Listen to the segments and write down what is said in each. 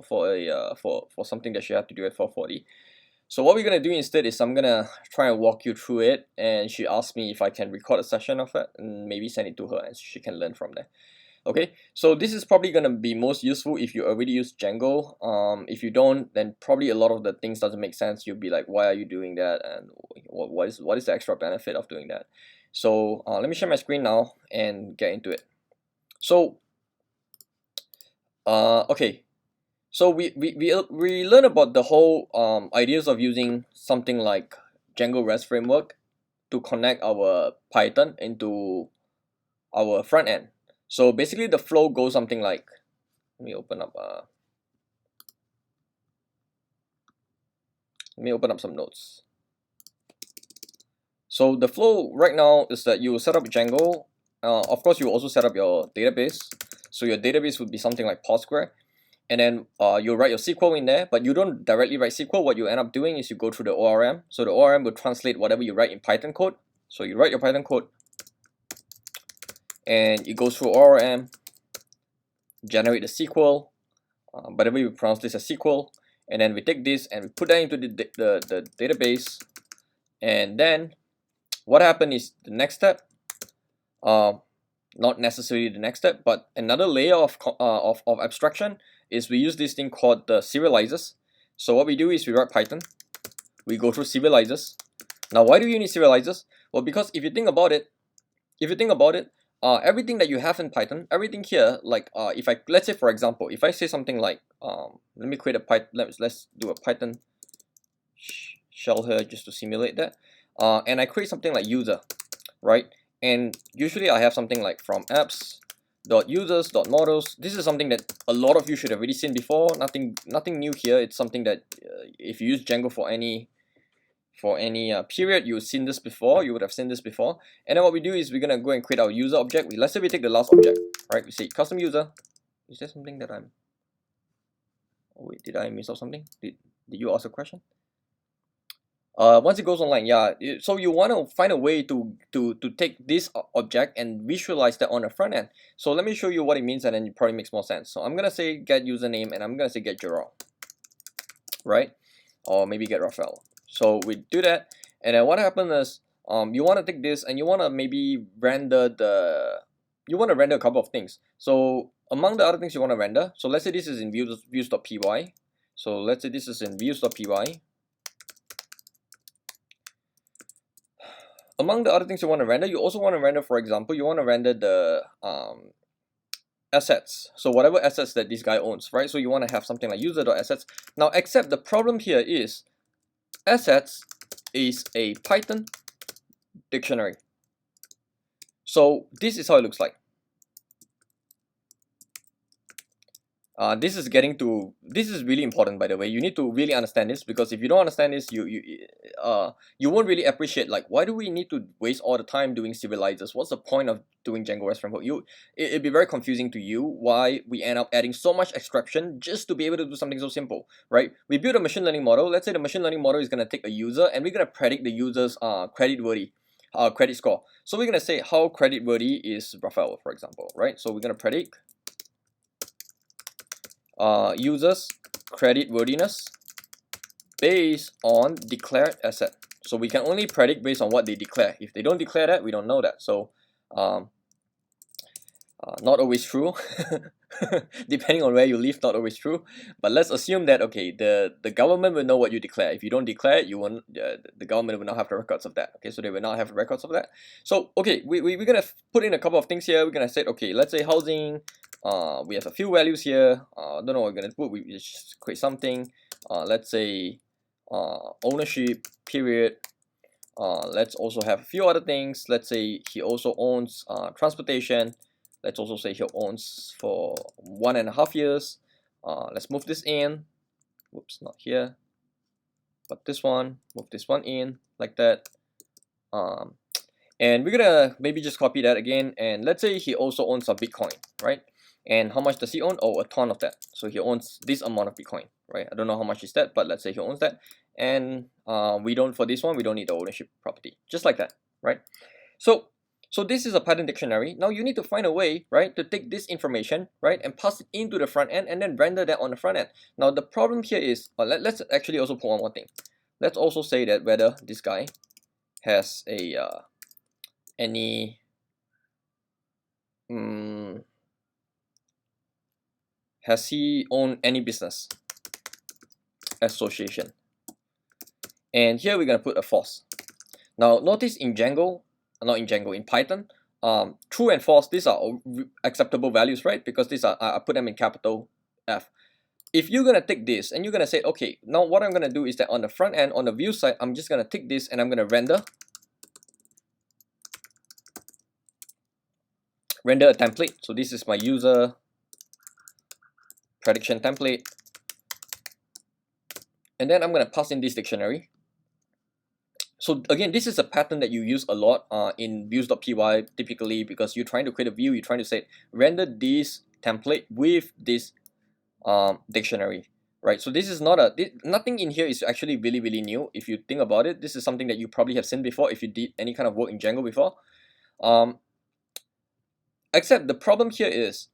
for something that she had to do at 4:40. So what we're gonna do instead is I'm gonna try and walk you through it, and she asked me if I can record a session of it and maybe send it to her and she can learn from there. Okay, so this is probably gonna be most useful if you already use Django. If you don't, then probably a lot of the things doesn't make sense. You'll be like, why are you doing that, and what is the extra benefit of doing that? So let me share my screen now and get into it. So okay, so we learn about the whole ideas of using something like Django Rest Framework to connect our Python into our front end. So basically the flow goes something like, let me open up some notes. So the flow right now is that you set up Django. Of course, you also set up your database. So your database would be something like Postgre, and then you write your SQL in there, but you don't directly write SQL. What you end up doing is you go through the ORM. So the ORM will translate whatever you write in Python code. So you write your Python code, and it goes through ORM, generate the SQL, whatever we pronounce this as SQL, and then we take this and we put that into the database, and then what happened is the next step, not necessarily the next step, but another layer of abstraction is we use this thing called the serializers. So what we do is we write Python, we go through serializers. Now why do you need serializers? Well, because if you think about it, everything that you have in Python, everything here, like if I, let's say for example, if I say something like let me create a Python, let's do a Python shell here just to simulate that, and I create something like user, right? And usually I have something like from apps.users.models. This is something that a lot of you should have already seen before. Nothing new here. It's something that if you use Django for any period, you've seen this before. You would have seen this before. And then what we do is we're gonna go and create our user object. Let's say we take the last object, right? We say custom user. Is there something that I'm? Oh wait, did I miss out something? Did you ask a question? Once it goes online, yeah. So you want to find a way to take this object and visualize that on the front end. So let me show you what it means, and then it probably makes more sense. So I'm gonna say get username, and I'm gonna say get Gerald, right? Or maybe get Rafael. So we do that, and then what happens is you want to take this and you want to maybe render a couple of things. So among the other things you want to render, so let's say this is in views.py. So let's say this is in views.py. Among the other things you want to render, you also want to render, for example, you want to render the assets. So whatever assets that this guy owns, right? So you want to have something like user.assets. Now, except the problem here is assets is a Python dictionary. So this is how it looks like. This is really important, by the way. You need to really understand this, because if you don't understand this, you won't really appreciate, like, why do we need to waste all the time doing serializers? What's the point of doing Django Rest Framework? It'd be very confusing to you why we end up adding so much abstraction just to be able to do something so simple, right? We build a machine learning model. Let's say the machine learning model is gonna take a user, and we're gonna predict the user's credit score. So we're gonna say how credit worthy is Rafael, for example, right? So we're gonna predict users credit worthiness based on declared asset. So we can only predict based on what they declare. If they don't declare that, we don't know that. So not always true. Depending on where you live, not always true. But let's assume that, okay, the government will know what you declare. If you don't declare it, you won't. The government will not have the records of that. Okay, so they will not have records of that. So okay, we're gonna put in a couple of things here. We're gonna say, okay, let's say housing. We have a few values here. Don't know what we're gonna put. We just create something. Let's say ownership period. Let's also have a few other things. Let's say he also owns transportation. Let's also say he owns for 1.5 years. Let's move this in. Whoops, not here. But this one, move this one in like that. And we're gonna maybe just copy that again. And let's say he also owns some Bitcoin, right? And how much does he own? Oh, a ton of that. So he owns this amount of Bitcoin, right? I don't know how much is that, but let's say he owns that. And for this one, we don't need the ownership property. Just like that, right? So So this is a pattern dictionary. Now you need to find a way, right, to take this information, right, and pass it into the front end and then render that on the front end. Now the problem here is, let's actually also put one more thing. Let's also say that whether this guy has a any has he owned any business association, and here we're gonna put a false. Now notice in Django, not in Django, in Python, true and false, these are all acceptable values, right? Because these are, I put them in capital F. If you're gonna take this and you're gonna say, okay, now what I'm gonna do is that on the front end, on the view side, I'm just gonna take this and I'm gonna render a template. So this is my user prediction template, and then I'm gonna pass in this dictionary. So again, this is a pattern that you use a lot in views.py typically, because you're trying to create a view, you're trying to say render this template with this dictionary, right? So this is not nothing in here is actually really new. If you think about it, this is something that you probably have seen before if you did any kind of work in Django before. Except the problem here is,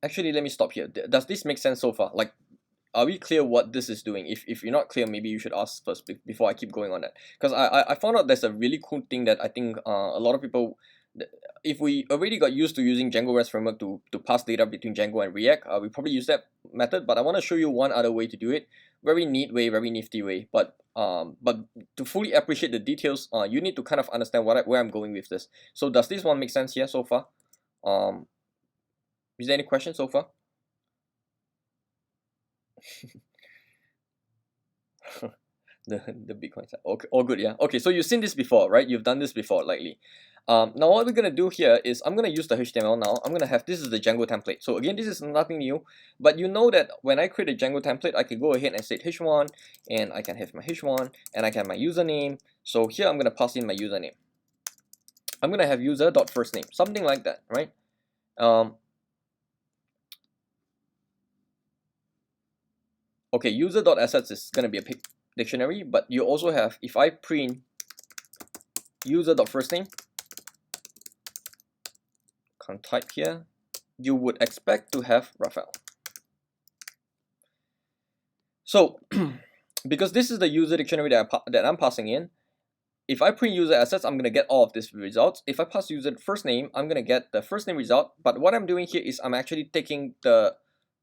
actually let me stop here. Does this make sense so far? Like, are we clear what this is doing? If you're not clear, maybe you should ask first before I keep going on that. Because I found out there's a really cool thing that I think a lot of people, if we already got used to using Django Rest Framework to pass data between Django and React, we probably use that method. But I want to show you one other way to do it. Very neat way, very nifty way. But to fully appreciate the details, you need to kind of understand where I'm going with this. So does this one make sense here so far? Is there any questions so far? the Bitcoin side. Okay, all good, yeah. Okay, so you've seen this before, right? You've done this before, likely. Now what we're gonna do here is I'm gonna use the HTML now. I'm gonna have, this is the Django template. So again, this is nothing new, but you know that when I create a Django template, I can go ahead and say h1, and I can have my h1, and I can have my username. So here I'm gonna pass in my username. I'm gonna have user.firstname, something like that, right? Okay, user.assets is gonna be a dictionary, but you also have, if I print user.firstname, can type here, you would expect to have Raphael. So because this is the user dictionary that I'm passing in, if I print user assets, I'm gonna get all of these results. If I pass user first name, I'm gonna get the first name result. But what I'm doing here is I'm actually taking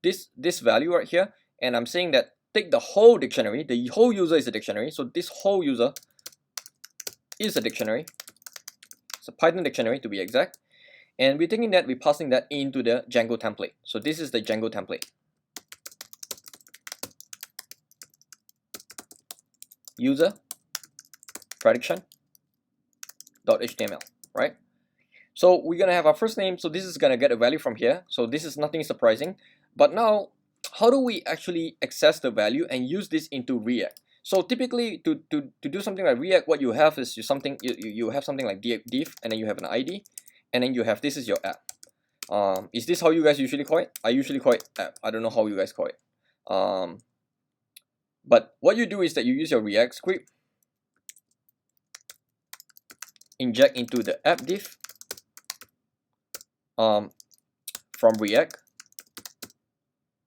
this value right here, and I'm saying that take the whole dictionary. The whole user is a dictionary, so this whole user is a dictionary. It's a Python dictionary to be exact. And we're taking that, we're passing that into the Django template. So this is the Django template. User prediction.html, right? So we're gonna have our first name. So this is gonna get a value from here. So this is nothing surprising. But now, how do we actually access the value and use this into React? So typically, to do something like React, what you have is you have something like div, and then you have an ID, and then you have, this is your app. Is this how you guys usually call it? I usually call it app. I don't know how you guys call it. But what you do is that you use your React script, inject into the app div from React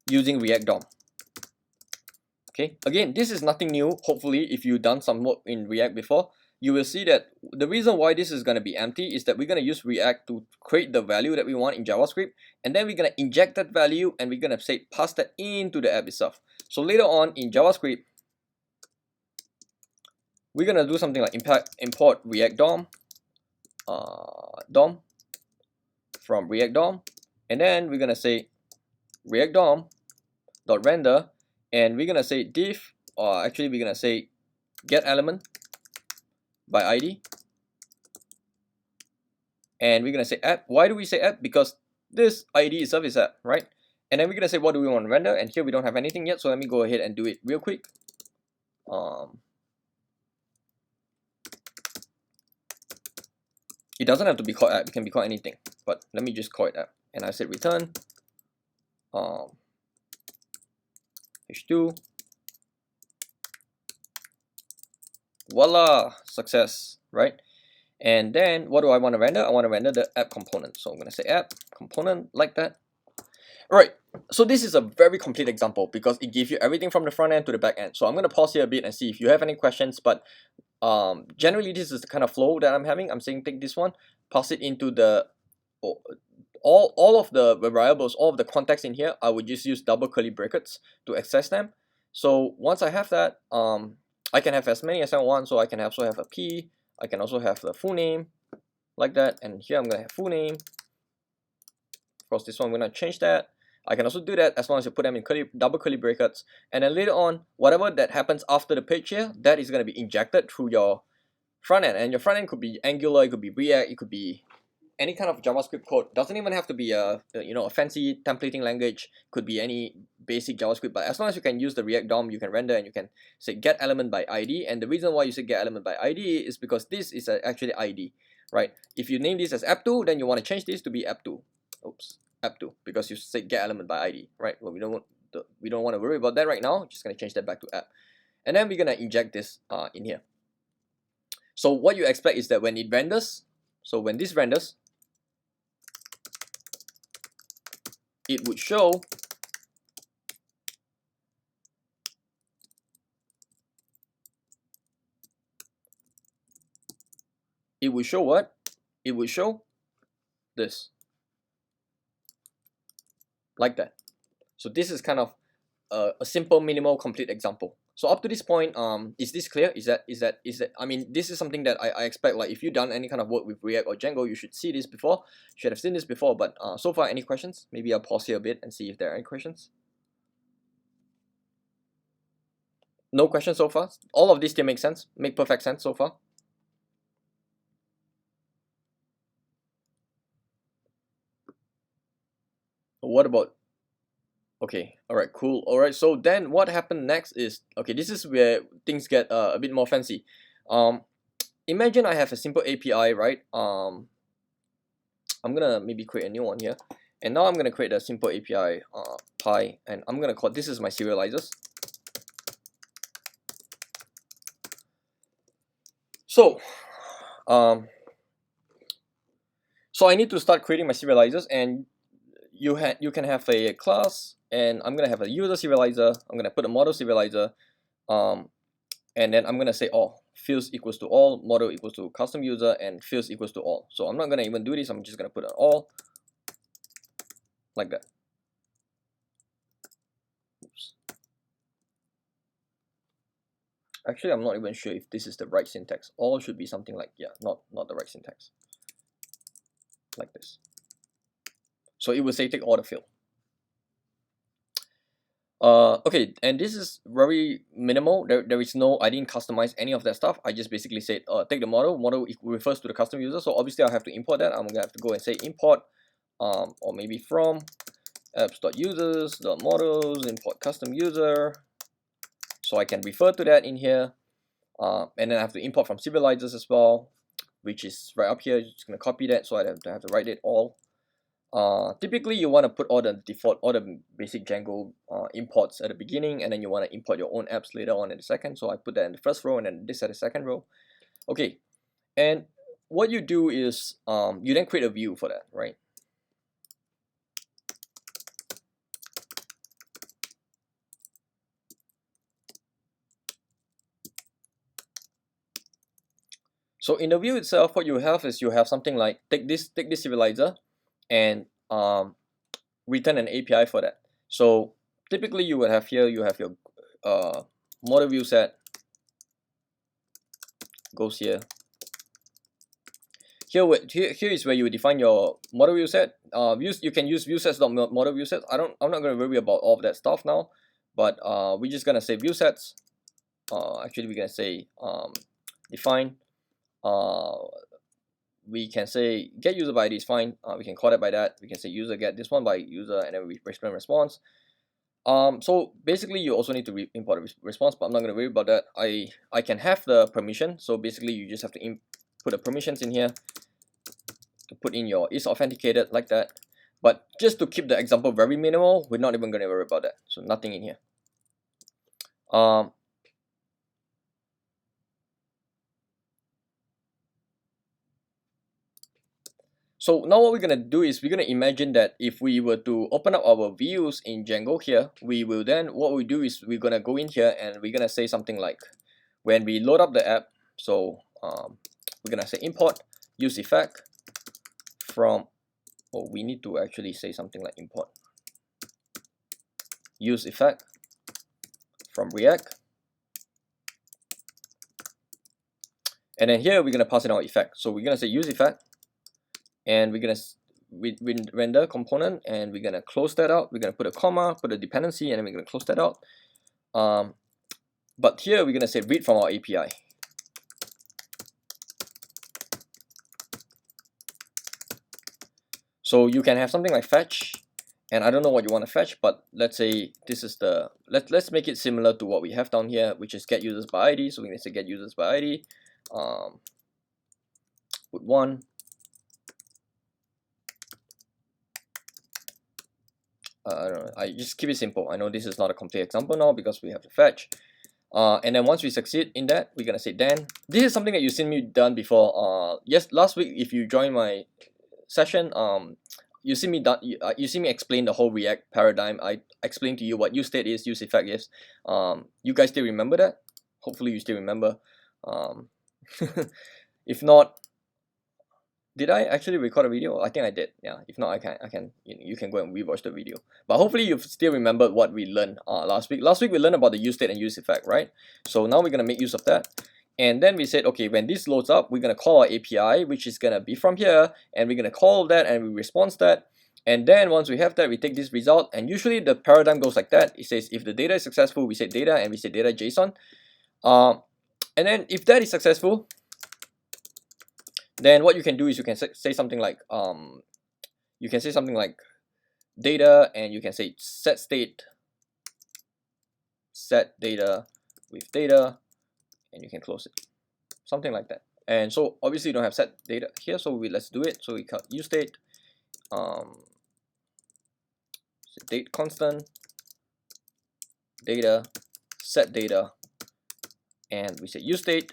using React DOM. Okay, again, this is nothing new. Hopefully, if you've done some work in React before, you will see that the reason why this is going to be empty is that we're going to use React to create the value that we want in JavaScript, and then we're going to inject that value and we're going to say pass that into the app itself. So later on in JavaScript, we're going to do something like import React DOM, DOM from React DOM, and then we're going to say React DOM dot render, and we're going to say div, or actually we're going to say get element by ID, and we're going to say app. Why do we say app? Because this ID itself is app, right? And then we're going to say what do we want to render, and here we don't have anything yet, so let me go ahead and do it real quick. It doesn't have to be called app, it can be called anything, but let me just call it app, and I said return h2, voila, success, right? And then what do I want to render? I want to render the app component. So I'm going to say app component like that. Alright, so this is a very complete example because it gives you everything from the front end to the back end. So I'm going to pause here a bit and see if you have any questions, but generally this is the kind of flow that I'm having. I'm saying take this one, pass it into the all of the variables, all of the context in here. I would just use double curly brackets to access them. So once I have that, I can have as many as I want. So I can also have a P, I can also have the full name like that, and here I'm gonna have full name. Of course, this one we're gonna change that. I can also do that as long as you put them in double curly brackets, and then later on, whatever that happens after the page here, that is gonna be injected through your front end, and your front end could be Angular, it could be React, it could be any kind of JavaScript code. Doesn't even have to be a fancy templating language. Could be any basic JavaScript, but as long as you can use the React DOM, you can render and you can say get element by ID. And the reason why you say get element by ID is because this is actually ID, right? If you name this as app2, then you want to change this to be app2. Oops, app2, because you say get element by ID, right? Well, we don't want to worry about that right now. Just gonna change that back to app, and then we're gonna inject this in here. So what you expect is that when it renders, so when this renders, it would show what? It would show this, like that. So this is kind of a simple, minimal, complete example. So up to this point, is this clear? Is that? I mean, this is something that I expect. Like if you've done any kind of work with React or Django, you should see this before. You should have seen this before. But so far, any questions? Maybe I'll pause here a bit and see if there are any questions. No questions so far. All of these still make sense. Make perfect sense so far. What about? Okay, alright, cool. Alright, so then what happened next is, okay, this is where things get a bit more fancy. Imagine I have a simple API, right? I'm gonna maybe create a new one here. And now I'm gonna create a simple API, pi, and I'm gonna call, this is my serializers. So, so I need to start creating my serializers, and you can have a class, and I'm gonna have a user serializer. I'm gonna put a model serializer, and then I'm gonna say all fields equals to all, model equals to custom user, and fields equals to all. So I'm not gonna even do this. I'm just gonna put an all like that. Oops. Actually, I'm not even sure if this is the right syntax. All should be something like, yeah, not the right syntax. Like this. So it will say take all the field. Okay, and this is very minimal. There is no, I didn't customize any of that stuff. I just basically said take the model refers to the custom user, so obviously I have to import that. I'm gonna have to go and say import or maybe from apps.users.models import custom user, so I can refer to that in here, and then I have to import from serializers as well, which is right up here. Just gonna copy that, so I have to write it all. Typically you want to put all the basic Django imports at the beginning, and then you want to import your own apps later on in the second. So I put that in the first row and then this at the second row. Okay, and what you do is you then create a view for that, right? So in the view itself, what you have is you have something like take this serializer and return an API for that. So typically you would have here, you have your model view set goes here. Here is where you define your model view set. You can use view sets model view sets. I'm not gonna worry about all of that stuff now, but we're just gonna say view sets. Actually we're gonna say define. We can say get user by ID is fine. We can call it by that. We can say user get this one by user, and then we return response. So basically you also need to import a response, but I'm not going to worry about that. I can have the permission. So basically you just have to put the permissions in here to put in your is authenticated like that. But just to keep the example very minimal, we're not even going to worry about that. So nothing in here. So now what we're gonna do is we're gonna imagine that if we were to open up our views in Django here, we will then, what we do is we're gonna go in here and we're gonna say something like, when we load up the app, so we're gonna say import use effect from, oh, we need to actually say something like import use effect from React, and then here we're gonna pass in our effect. So we're gonna say use effect, and we're gonna render component, and we're gonna close that out. We're gonna put a comma, put a dependency, and then we're gonna close that out. But here we're gonna say read from our API. So you can have something like fetch, and I don't know what you want to fetch, but let's say this is the, let's make it similar to what we have down here, which is get users by ID. So we're gonna say get users by ID, put 1. I don't know, I just keep it simple. I know this is not a complete example now because we have to fetch. And then once we succeed in that, we're gonna say then. This is something that you've seen me done before. Yes, last week if you joined my session, you see me explain the whole React paradigm. I explained to you what use state is, use effect is. You guys still remember that? Hopefully you still remember. If not, did I actually record a video? I think I did. Yeah. If not, you can go and rewatch the video. But hopefully you've still remembered what we learned last week. Last week we learned about the use state and use effect, right? So now we're gonna make use of that. And then we said, okay, when this loads up, we're gonna call our API, which is gonna be from here, and we're gonna call that and we response that. And then once we have that, we take this result, and usually the paradigm goes like that. It says if the data is successful, we say data, and we say data JSON. And then if that is successful, then what you can do is you can say something like data, and you can say set state, set data with data, and you can close it, something like that. And so obviously you don't have set data here, so let's do it. So we cut use state, date constant, data, set data, and we say use state.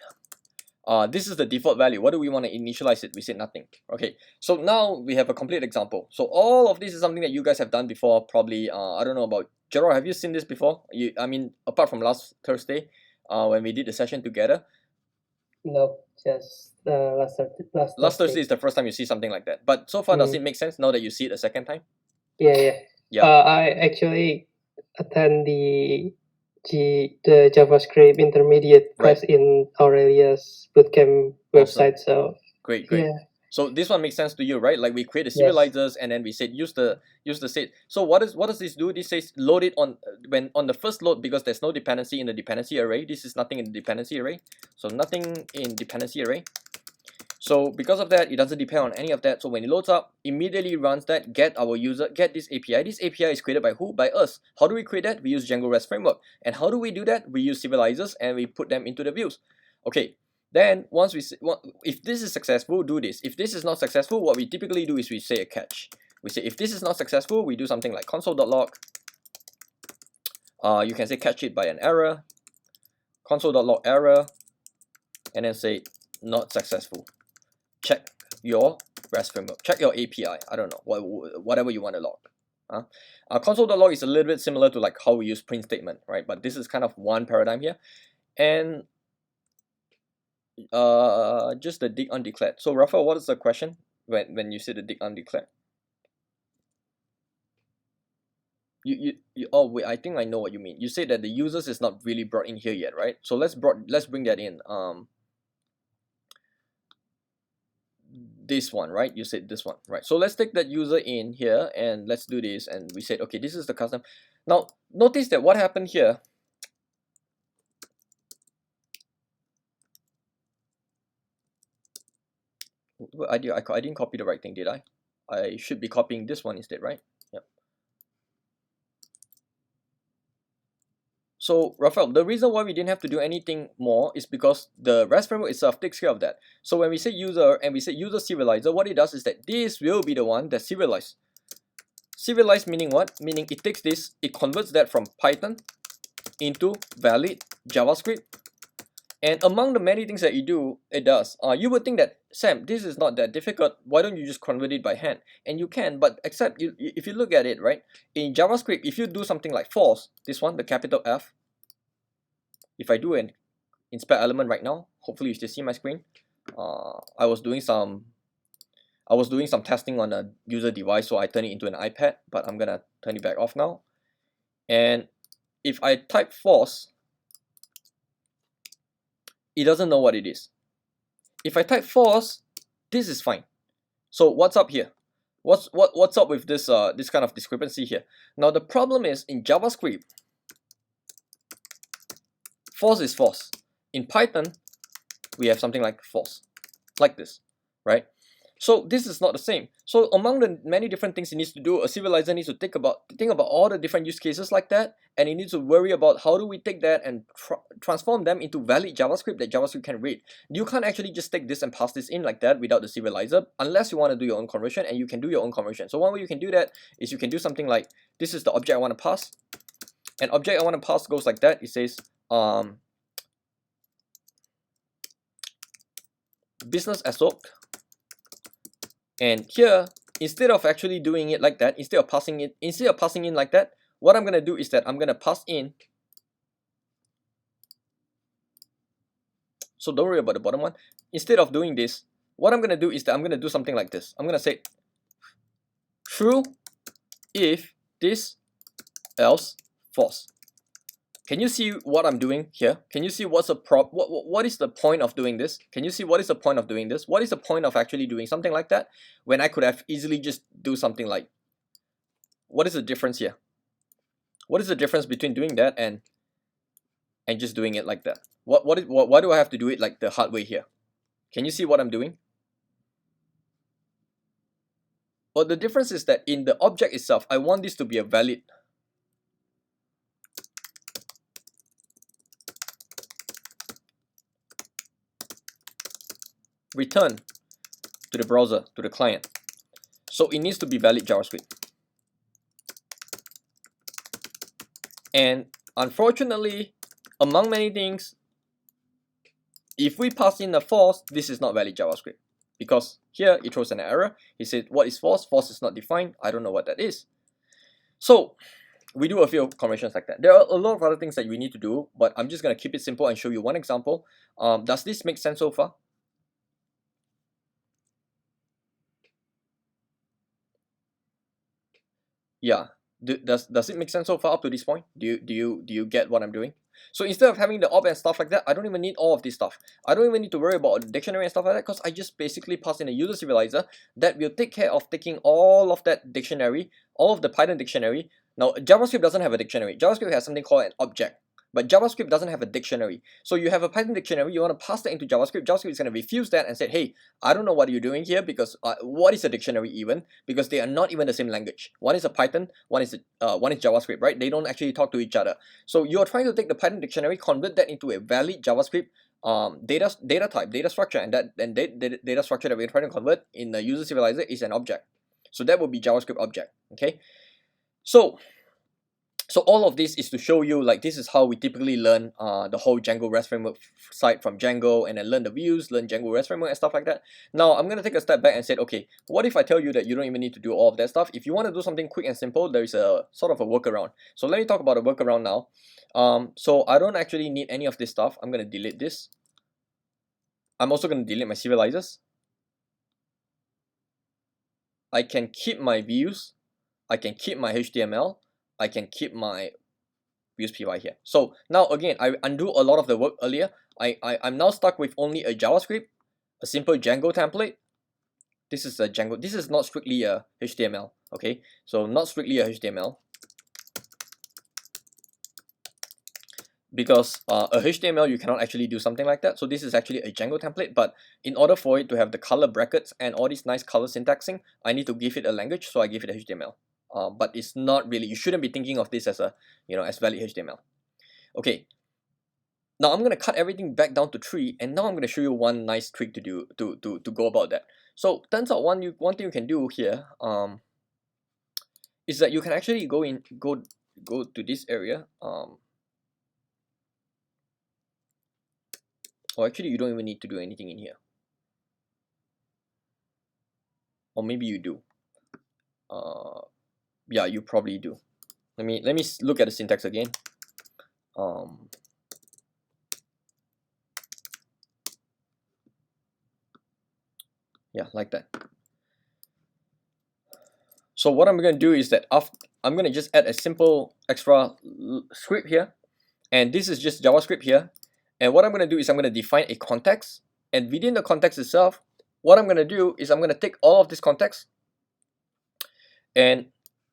This is the default value. What do we want to initialize it? We say nothing. Okay, so now we have a complete example. So all of this is something that you guys have done before, probably. I don't know about Gerald. Have you seen this before? I mean, apart from last Thursday, when we did the session together. No, just last Thursday is the first time you see something like that. But so far, does it make sense now that you see it a second time? Yeah. I actually attend the JavaScript intermediate class in Aurelia's bootcamp website. So great. Yeah. So this one makes sense to you, right? Like we create the serializers, and then we said use the state. So what does this do? This says load it on on the first load, because there's no dependency in the dependency array. This is nothing in the dependency array. So nothing in dependency array. So because of that, it doesn't depend on any of that. So when it loads up, immediately runs that get this API. This API is created by who? By us. How do we create that? We use Django Rest Framework. And how do we do that? We use serializers and we put them into the views. Okay. Then once if this is successful, do this. If this is not successful, what we typically do is we say a catch. We say if this is not successful, we do something like console.log. You can say catch it by an error, console.log error, and then say not successful. Check your REST framework. Check your API. I don't know, whatever you want to log. Console.log is a little bit similar to like how we use print statement, right? But this is kind of one paradigm here. And just the dig undeclared. So Rafael, what is the question when you say the dig undeclared? Oh wait, I think I know what you mean. You say that the users is not really brought in here yet, right? So let's bring that in. This one, right? You said this one, right? So let's take that user in here and let's do this, and we said okay, this is the custom. Now notice that what happened here. I didn't copy the right thing, did I? I should be copying this one instead, right? Yep. So Rafael, the reason why we didn't have to do anything more is because the REST framework itself takes care of that. So when we say user and we say user serializer, what it does is that this will be the one that serialized. Serialized meaning what? Meaning it takes this, it converts that from Python into valid JavaScript, And among the many things that you do, it does. You would think that, Sam, this is not that difficult. Why don't you just convert it by hand? And you can, but except if you look at it, right, in JavaScript, if you do something like false, this one, the capital F, if I do an inspect element right now, hopefully you still see my screen. I was doing some testing on a user device, so I turn it into an iPad, but I'm gonna turn it back off now. And if I type false, it doesn't know what it is. If I type false, this is fine. So what's up here? What's up with this this kind of discrepancy here? Now the problem is in JavaScript, false is false. In Python, we have something like false, like this, right? So this is not the same. So among the many different things it needs to do, a serializer needs to think about all the different use cases like that, and it needs to worry about how do we take that and transform them into valid JavaScript that JavaScript can read. You can't actually just take this and pass this in like that without the serializer, unless you want to do your own conversion, and you can do your own conversion. So one way you can do that is you can do something like, this is the object I want to pass, and object I want to pass goes like that. It says business as soaked. And here, instead of actually doing it like that, instead of passing in like that, what I'm gonna do is that I'm gonna pass in. So don't worry about the bottom one. Instead of doing this, what I'm gonna do is that I'm gonna do something like this. I'm gonna say true if this, else false. Can you see what I'm doing here? Can you see what's the what is the point of doing this? Can you see what is the point of doing this? What is the point of actually doing something like that when I could have easily just do something like, what is the difference here? What is the difference between doing that and just doing it like that? Why do I have to do it like the hard way here? Can you see what I'm doing? Well, the difference is that in the object itself, I want this to be a valid. Return to the browser, to the client. So it needs to be valid JavaScript. And unfortunately, among many things, if we pass in a false, this is not valid JavaScript. Because here it throws an error. It says, what is false? False is not defined. I don't know what that is. So we do a few conversions like that. There are a lot of other things that we need to do, but I'm just going to keep it simple and show you one example. Does this make sense so far? Yeah. Does it make sense so far up to this point? Do you get what I'm doing? So instead of having the op and stuff like that, I don't even need all of this stuff. I don't even need to worry about the dictionary and stuff like that, because I just basically pass in a user serializer that will take care of taking all of that dictionary, all of the Python dictionary. Now JavaScript doesn't have a dictionary. JavaScript has something called an object. But JavaScript doesn't have a dictionary. So you have a Python dictionary, you want to pass that into JavaScript. JavaScript is going to refuse that and say, hey, I don't know what you're doing here, because what is a dictionary even? Because they are not even the same language. One is a Python, one is JavaScript, right? They don't actually talk to each other. So you're trying to take the Python dictionary, convert that into a valid JavaScript data type, data structure, and that data structure that we're trying to convert in the user serializer is an object. So that would be JavaScript object. Okay. So all of this is to show you, like, this is how we typically learn the whole Django Rest Framework side from Django, and then learn the views, learn Django Rest Framework and stuff like that. Now I'm going to take a step back and say, okay, what if I tell you that you don't even need to do all of that stuff? If you want to do something quick and simple, there is a sort of a workaround. So let me talk about a workaround now. So I don't actually need any of this stuff. I'm going to delete this. I'm also going to delete my serializers. I can keep my views. I can keep my HTML. I can keep my views py here. So now again, I undo a lot of the work earlier. I'm now stuck with only a JavaScript, a simple Django template. This is a Django. This is not strictly a HTML. Okay, so not strictly a HTML, because a HTML you cannot actually do something like that. So this is actually a Django template, but in order for it to have the color brackets and all this nice color syntaxing, I need to give it a language, so I give it a HTML. But it's not really, you shouldn't be thinking of this as a, as valid HTML. Okay, now I'm going to cut everything back down to 3, and now I'm going to show you one nice trick to do to go about that. So turns out one thing you can do here is that you can actually go to this area. Or actually, you don't even need to do anything in here. Or maybe you do. Yeah, you probably do. Let me look at the syntax again. Yeah, like that. So what I'm going to do is that I'm going to just add a simple extra script here, and this is just JavaScript here. And what I'm going to do is I'm going to define a context, and within the context itself, what I'm going to do is I'm going to take all of this context, and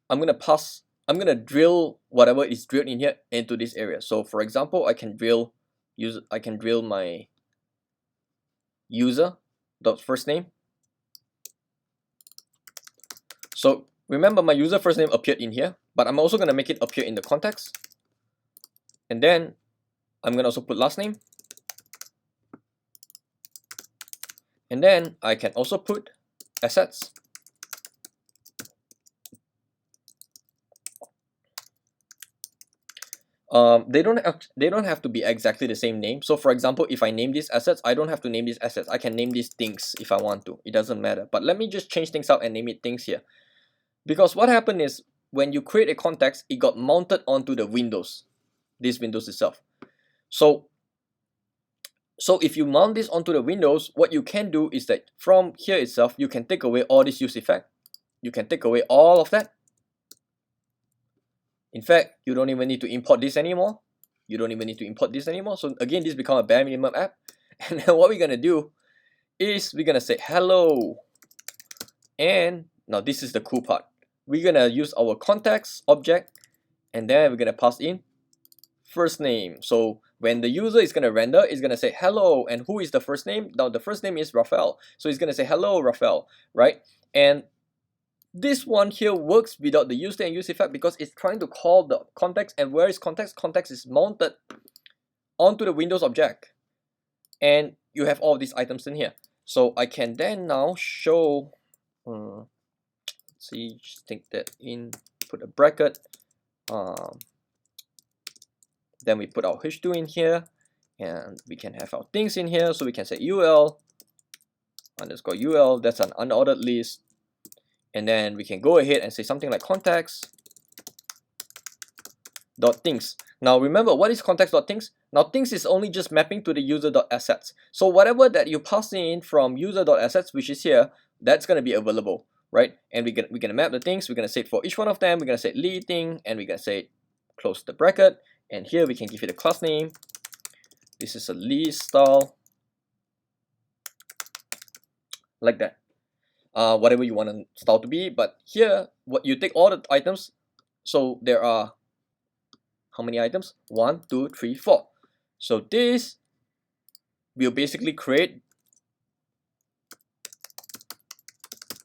I'm going to drill whatever is drilled in here into this area. So for example, I can drill my user dot first name. So remember, my user first name appeared in here, but I'm also going to make it appear in the context. And then I'm going to also put last name. And then I can also put assets. They don't have to be exactly the same name. So for example, if I name these assets, I don't have to name these assets. I can name these things if I want to. It doesn't matter. But let me just change things out and name it things here. Because what happened is when you create a context, it got mounted onto the windows, this windows itself. So if you mount this onto the windows, what you can do is that from here itself, you can take away all this use effect. You can take away all of that. In fact, you don't even need to import this anymore. So again, this becomes a bare minimum app. And then what we're going to do is we're going to say hello. And now this is the cool part. We're going to use our context object, and then we're going to pass in first name. So when the user is going to render, it's going to say hello. And who is the first name? Now the first name is Rafael. So it's going to say hello, Rafael, right? And this one here works without the use and use effect because it's trying to call the context. And where is context? Context is mounted onto the Windows object. And you have all these items in here. So I can then now show, let's see, just take that in, put a bracket. Then we put our h2 in here, and we can have our things in here. So we can say ul underscore ul, that's an unordered list. And then we can go ahead and say something like context dot things. Now remember, what is context dot things? Now things is only just mapping to the user dot assets. So whatever that you pass in from user dot assets, which is here, that's going to be available, right? And we're gonna map the things. We're gonna say it for each one of them. We're gonna say lead thing, and we're gonna say close the bracket. And here we can give it a class name. This is a list style, like that. Whatever you want the style to be. But here, what you take all the items. So there are how many items? 1, 2, 3, 4. So this will basically create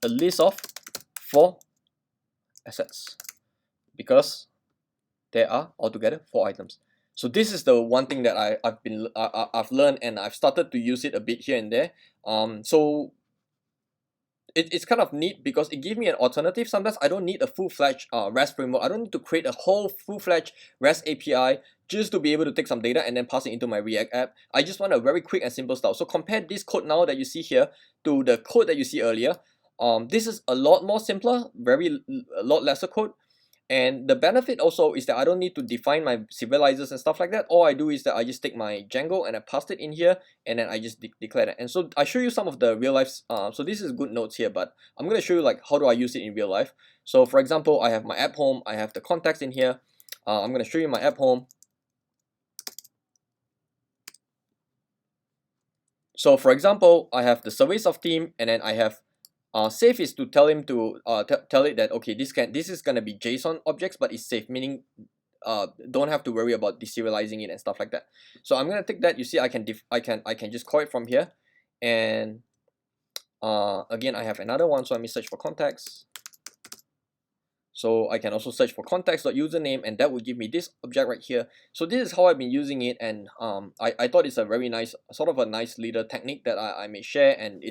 a list of 4 assets because there are altogether 4 items. So this is the one thing that I've learned, and I've started to use it a bit here and there. So it's kind of neat because it gives me an alternative. Sometimes I don't need a full-fledged REST framework. I don't need to create a whole full-fledged REST API just to be able to take some data and then pass it into my React app. I just want a very quick and simple style. So compare this code now that you see here to the code that you see earlier. This is a lot more simpler, a lot lesser code. And the benefit also is that I don't need to define my serializers and stuff like that. All I do is that I just take my Django and I paste it in here, and then I just declare that. And so I show you some of the real life. So this is good notes here, but I'm going to show you like how do I use it in real life. So for example, I have my app home. I have the context in here. I'm going to show you my app home. So for example, I have the surveys of team, and then I have safe is to tell him to tell it that okay, this is gonna be JSON objects, but it's safe, meaning don't have to worry about deserializing it and stuff like that. So I'm gonna take that. You see, I can just call it from here, and again I have another one. So let me search for context. So I can also search for context.username, and that will give me this object right here. So this is how I've been using it, and I thought it's a very nice, sort of a nice little technique that I may share, and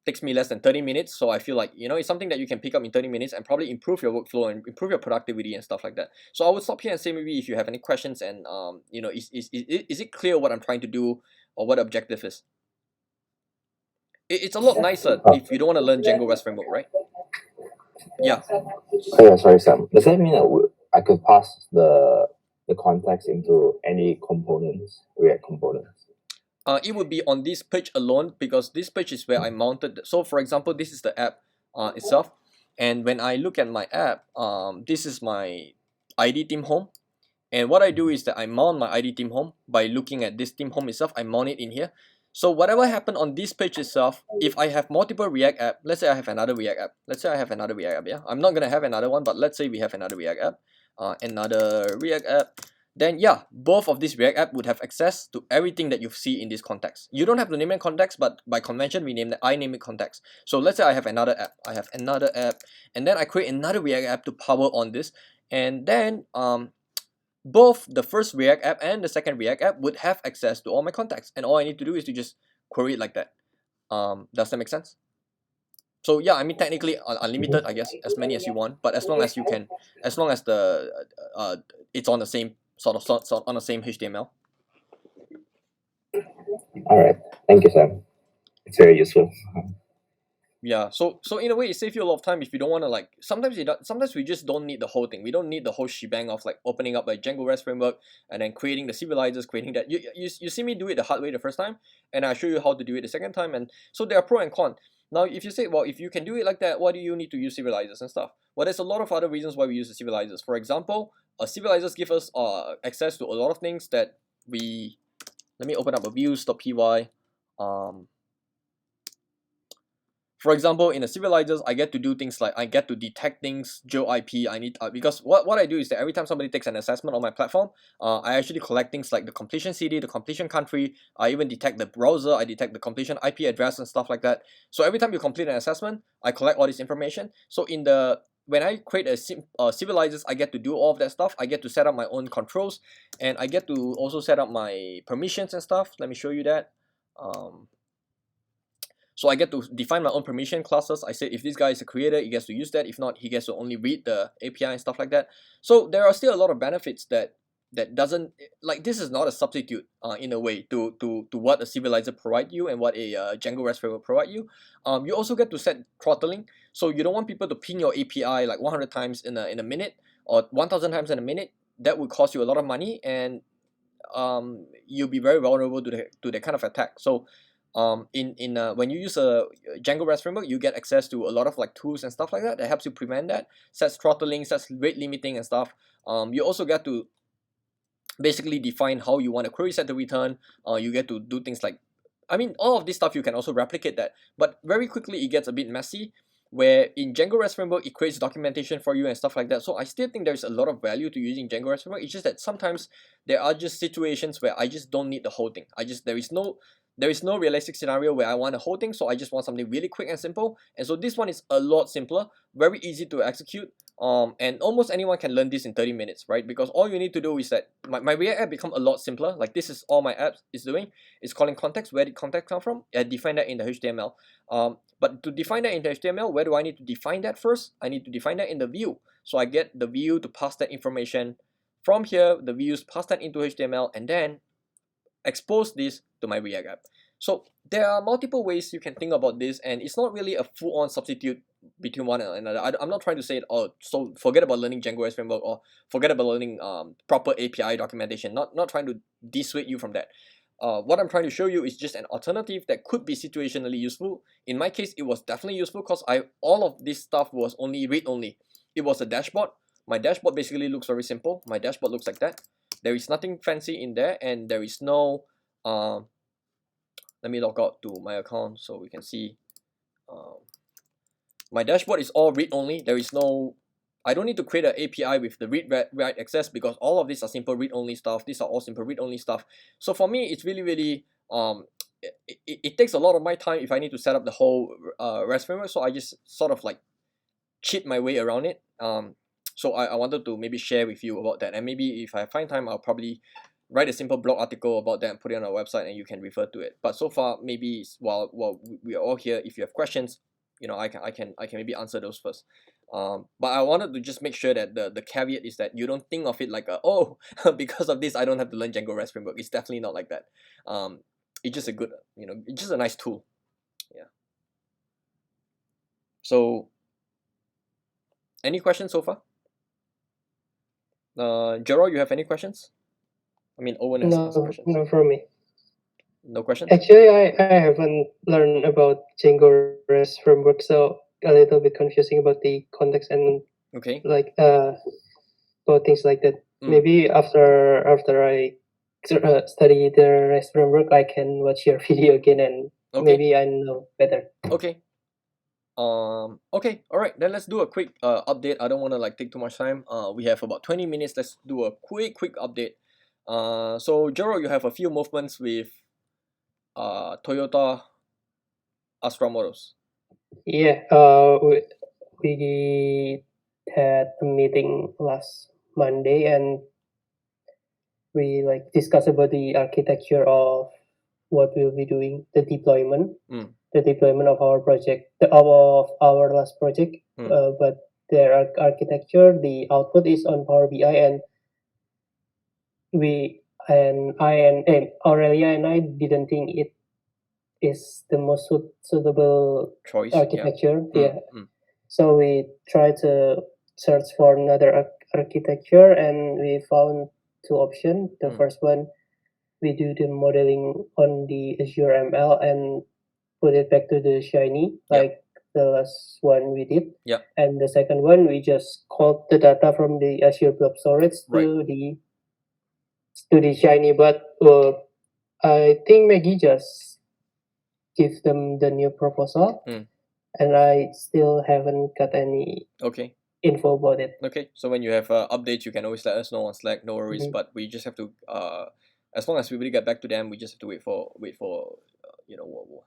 takes me less than 30 minutes. So I feel like, you know, it's something that you can pick up in 30 minutes and probably improve your workflow and improve your productivity and stuff like that. So I would stop here and say maybe if you have any questions, and you know, is it clear what I'm trying to do, or what the objective is. It's a lot nicer if you don't want to learn Django Rest Framework, right? Yeah. Oh yeah, sorry, Sam. Does that mean that I could pass the context into any components, React components? It would be on this page alone, because this page is where I mounted. So for example, this is the app itself, and when I look at my app, this is my ID theme home, and what I do is that I mount my ID theme home by looking at this theme home itself. I mount it in here. So whatever happened on this page itself, if I have multiple React app, let's say I have another React app. Let's say I have another React app. Yeah, I'm not gonna have another one, but let's say we have another React app, then yeah, both of these React app would have access to everything that you see in this context. You don't have to name it context, but by convention I name it context. So let's say I have another app, and then I create another React app to power on this, and then both the first React app and the second React app would have access to all my contacts, and all I need to do is to just query it like that. Does that make sense? So yeah, I mean technically unlimited, I guess, as many as you want, but as long as you can, as long as the it's on the same sort on the same HTML. All right, thank you, Sam. It's very useful. Yeah, so in a way it saves you a lot of time if you don't want to, like, sometimes we just don't need the whole thing. We don't need the whole shebang of like opening up like Django Rest Framework and then creating the serializers, creating that. You see me do it the hard way the first time, and I show you how to do it the second time, and so there are pro and con. Now if you say, well, if you can do it like that, why do you need to use serializers and stuff? Well, there's a lot of other reasons why we use the serializers. For example, serializers give us access to a lot of things that we, let me open up a views.py. For example, in the serializers, I get to do things like I get to detect things, geo IP. I need because what I do is that every time somebody takes an assessment on my platform, I actually collect things like the completion CD, the completion country. I even detect the browser. I detect the completion IP address and stuff like that. So every time you complete an assessment, I collect all this information. So when I create a serializers, I get to do all of that stuff. I get to set up my own controls, and I get to also set up my permissions and stuff. Let me show you that. So I get to define my own permission classes. I said if this guy is a creator, he gets to use that. If not, he gets to only read the API and stuff like that. So there are still a lot of benefits that doesn't, like, this is not a substitute in a way to what a serializer provide you and what a Django Rest Framework provide you. You also get to set throttling. So you don't want people to ping your API like 100 times in a minute or 1000 times in a minute. That would cost you a lot of money, and you'll be very vulnerable to that kind of attack. So when you use a Django Rest Framework, you get access to a lot of like tools and stuff like that helps you prevent that, sets throttling, sets rate limiting and stuff. You also get to basically define how you want a query set to return. You get to do things like, I mean, all of this stuff you can also replicate that, but very quickly it gets a bit messy, where in Django Rest Framework it creates documentation for you and stuff like that. So I still think there's a lot of value to using Django Rest Framework. It's just that sometimes there are just situations where I just don't need the whole thing. There is no realistic scenario where I want the whole thing, so I just want something really quick and simple. And so this one is a lot simpler, very easy to execute. And almost anyone can learn this in 30 minutes, right? Because all you need to do is that my React app become a lot simpler. Like, this is all my app is doing. It's calling context. Where did context come from? I define that in the HTML. But to define that in the HTML, where do I need to define that first? I need to define that in the view. So I get the view to pass that information from here. The views pass that into HTML, and then expose this to my React app. So there are multiple ways you can think about this, and it's not really a full-on substitute between one and another. I'm not trying to say, oh, so forget about learning Django Rest Framework or forget about learning proper API documentation. Not trying to dissuade you from that. What I'm trying to show you is just an alternative that could be situationally useful. In my case, it was definitely useful because all of this stuff was only read-only. It was a dashboard. My dashboard basically looks very simple. My dashboard looks like that. There is nothing fancy in there, and there is no let me log out to my account so we can see. My dashboard is all read-only. There is no, I don't need to create an API with the read-write access, because all of these are simple read-only stuff. These are all simple read-only stuff. So for me, it's really it takes a lot of my time if I need to set up the whole REST framework. So I just sort of like cheat my way around it. So I wanted to maybe share with you about that, and maybe if I find time, I'll probably write a simple blog article about that and put it on our website, and you can refer to it. But so far, maybe while we are all here, if you have questions, I can maybe answer those first. But I wanted to just make sure that the caveat is that you don't think of it like because of this I don't have to learn Django Rest Framework. It's definitely not like that. it's just a good, it's just a nice tool. Yeah. So, any questions so far? Gerald, you have any questions? I mean, Owen has asked No, questions. no, for me. No questions? Actually, I haven't learned about Django Rest Framework, so a little bit confusing about the context and Okay. like about things like that. Mm. Maybe after I study the Rest Framework, I can watch your video again and Okay. maybe I know better. Okay. Okay, all right, then let's do a quick update. I don't want to like take too much time. We have about 20 minutes. Let's do a quick update. So Gerald, you have a few movements with Toyota Astra Motors. Yeah, we had a meeting last Monday and we like discuss about the architecture of what we'll be doing, the deployment of our project, of our last project. But their architecture, the output is on Power BI, and Aurelia and I didn't think it is the most suitable choice architecture. So we tried to search for another architecture, and we found two options. The first one, we do the modeling on the Azure ML and put it back to the Shiny, like the last one we did. And the second one, we just called the data from the Azure Blob Storage to the Shiny. But I think Maggie just give them the new proposal, and I still haven't got any info about it. Okay, so when you have updates, you can always let us know on Slack. No worries, but we just have to as long as we really get back to them, we just have to wait for